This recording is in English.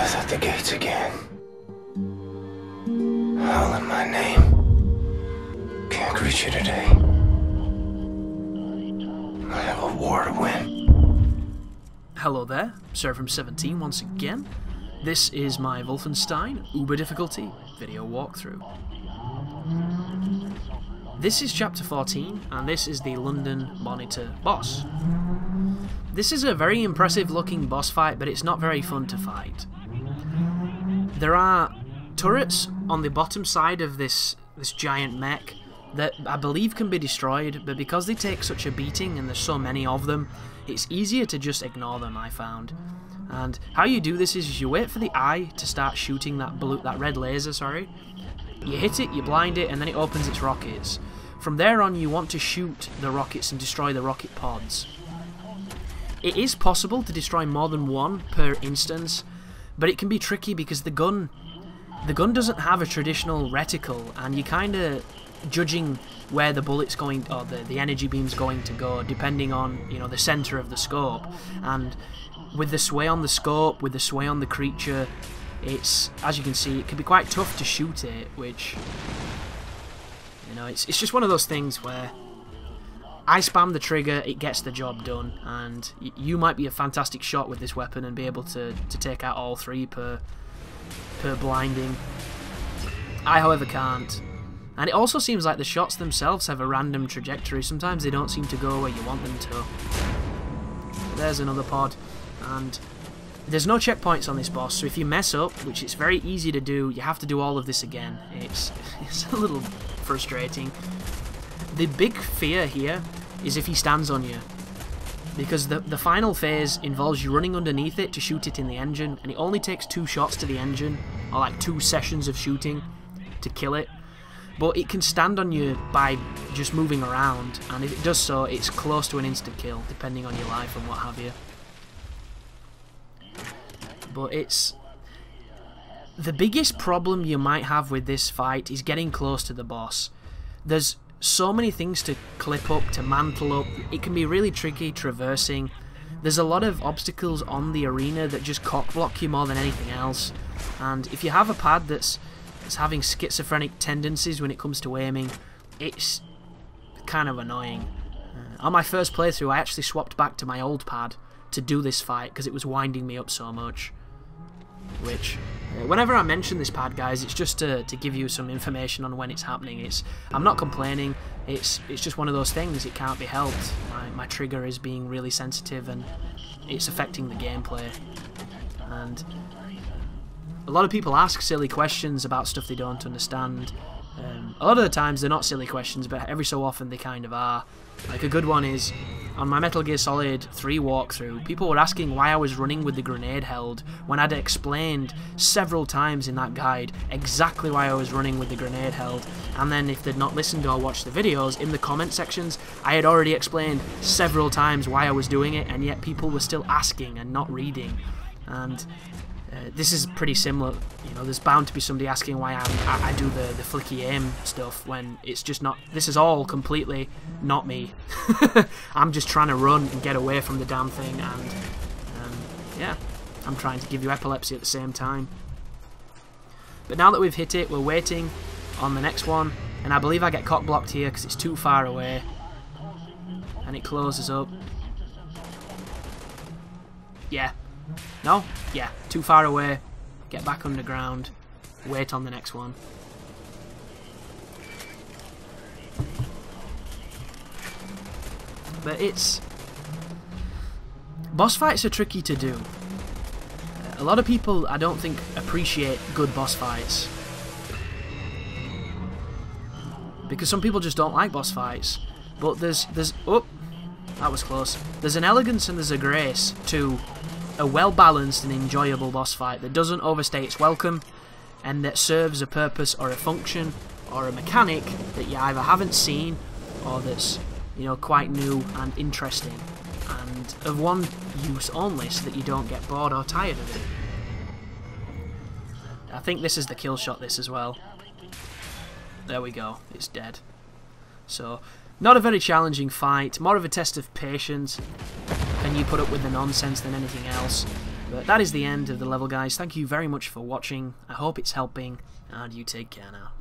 Death at the gates again. Howling my name. Can't reach you today. I have a war to win. Hello there, Seraphim17 once again. This is my Wolfenstein Uber difficulty video walkthrough. This is chapter 14, and this is the London Monitor boss. This is a very impressive looking boss fight, but it's not very fun to fight. There are turrets on the bottom side of this giant mech that I believe can be destroyed, but because they take such a beating and there's so many of them, it's easier to just ignore them, I found. And how you do this is you wait for the eye to start shooting that red laser, sorry. You hit it, you blind it, and then it opens its rockets. From there on, you want to shoot the rockets and destroy the rocket pods. It is possible to destroy more than one per instance, but it can be tricky because the gun doesn't have a traditional reticle, and you kind of judging where the bullet's going, or the energy beam's going to go, depending on, you know, the center of the scope. And with the sway on the scope, with the sway on the creature, it's, as you can see, it can be quite tough to shoot it, which, you know, it's just one of those things where I spam the trigger, it gets the job done, and you might be a fantastic shot with this weapon and be able to take out all three per blinding. I, however, can't. And it also seems like the shots themselves have a random trajectory. Sometimes they don't seem to go where you want them to. There's another pod, and there's no checkpoints on this boss, so if you mess up, which it's very easy to do, you have to do all of this again. It's a little frustrating. The big fear here is if he stands on you, because the final phase involves you running underneath it to shoot it in the engine, and it only takes 2 shots to the engine, or like 2 sessions of shooting to kill it. But it can stand on you by just moving around, and if it does so, it's close to an instant kill, depending on your life and what have you. But it's... the biggest problem you might have with this fight is getting close to the boss. There's so many things to clip up, to mantle up. It can be really tricky traversing. There's a lot of obstacles on the arena that just cock-block you more than anything else. And if you have a pad that's having schizophrenic tendencies when it comes to aiming, it's kind of annoying. On my first playthrough, I actually swapped back to my old pad to do this fight because it was winding me up so much. Which, whenever I mention this pad, guys, it's just to give you some information on when it's happening. I'm not complaining, it's just one of those things, it can't be helped. My trigger is being really sensitive and it's affecting the gameplay. And a lot of people ask silly questions about stuff they don't understand. A lot of the times they're not silly questions, but every so often they kind of are. Like, a good one is, on my Metal Gear Solid 3 walkthrough, people were asking why I was running with the grenade held, when I'd explained several times in that guide exactly why I was running with the grenade held. And then if they'd not listened or watched the videos, in the comment sections, I had already explained several times why I was doing it, and yet people were still asking and not reading. And this is pretty similar. You know, there's bound to be somebody asking why I do the flicky aim stuff when it's just not. This is all completely not me. I'm just trying to run and get away from the damn thing, and yeah, I'm trying to give you epilepsy at the same time. But now that we've hit it, we're waiting on the next one, and I believe I get cock blocked here because it's too far away, and it closes up. Yeah. No? Yeah, too far away. Get back underground. Wait on the next one. But it's... boss fights are tricky to do. A lot of people, I don't think, appreciate good boss fights. Because some people just don't like boss fights. But there's... oh! That was close. There's an elegance and there's a grace to a well-balanced and enjoyable boss fight that doesn't overstay its welcome and that serves a purpose or a function or a mechanic that you either haven't seen or that's, you know, quite new and interesting and of one use only, so that you don't get bored or tired of it. I think this is the kill shot, this as well. There we go, it's dead. So, not a very challenging fight, more of a test of patience. Can you put up with the nonsense than anything else? But that is the end of the level, guys. Thank you very much for watching. I hope it's helping, and you take care now.